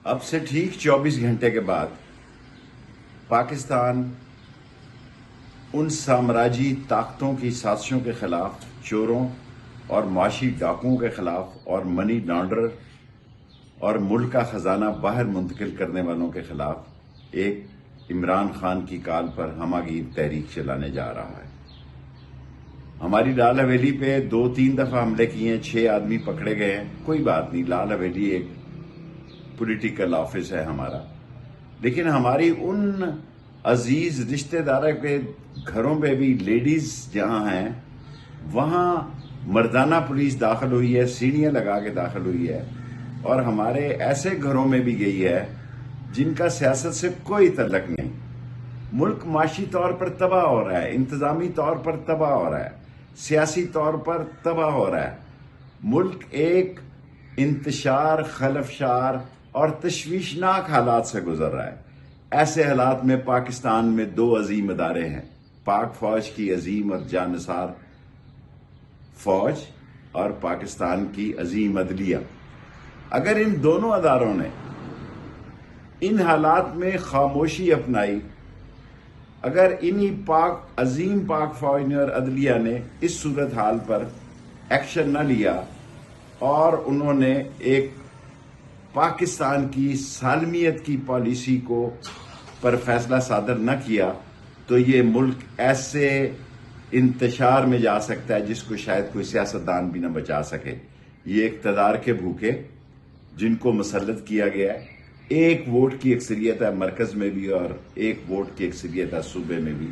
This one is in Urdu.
اب سے ٹھیک 24 گھنٹے کے بعد پاکستان ان سامراجی طاقتوں کی سازشوں کے خلاف، چوروں اور معاشی ڈاکوؤں کے خلاف اور منی لانڈرر اور ملک کا خزانہ باہر منتقل کرنے والوں کے خلاف ایک عمران خان کی کال پر ہمہ گیر تحریک چلانے جا رہا ہے۔ ہماری لال حویلی پہ 2-3 دفعہ حملے کیے ہیں، 6 آدمی پکڑے گئے ہیں، کوئی بات نہیں، لال حویلی ایک پولیٹیکل آفس ہے ہمارا، لیکن ہماری ان عزیز رشتہ داروں کے گھروں پہ بھی لیڈیز جہاں ہیں وہاں مردانہ پولیس داخل ہوئی ہے، سیڑھیاں لگا کے داخل ہوئی ہے، اور ہمارے ایسے گھروں میں بھی گئی ہے جن کا سیاست سے کوئی تعلق نہیں۔ ملک معاشی طور پر تباہ ہو رہا ہے، انتظامی طور پر تباہ ہو رہا ہے، سیاسی طور پر تباہ ہو رہا ہے۔ ملک ایک انتشار، خلفشار اور تشویشناک حالات سے گزر رہا ہے۔ ایسے حالات میں پاکستان میں 2 عظیم ادارے ہیں، پاک فوج کی عظیم اور جانثار فوج اور پاکستان کی عظیم عدلیہ۔ اگر ان دونوں اداروں نے ان حالات میں خاموشی اپنائی، اگر انہی عظیم پاک فوج نے اور عدلیہ نے اس صورتحال پر ایکشن نہ لیا اور انہوں نے ایک پاکستان کی سالمیت کی پالیسی پر فیصلہ صادر نہ کیا، تو یہ ملک ایسے انتشار میں جا سکتا ہے جس کو شاید کوئی سیاستدان بھی نہ بچا سکے۔ یہ اقتدار کے بھوکے جن کو مسلط کیا گیا ہے، 1 ووٹ کی اکثریت ہے مرکز میں بھی اور 1 ووٹ کی اکثریت ہے صوبے میں بھی،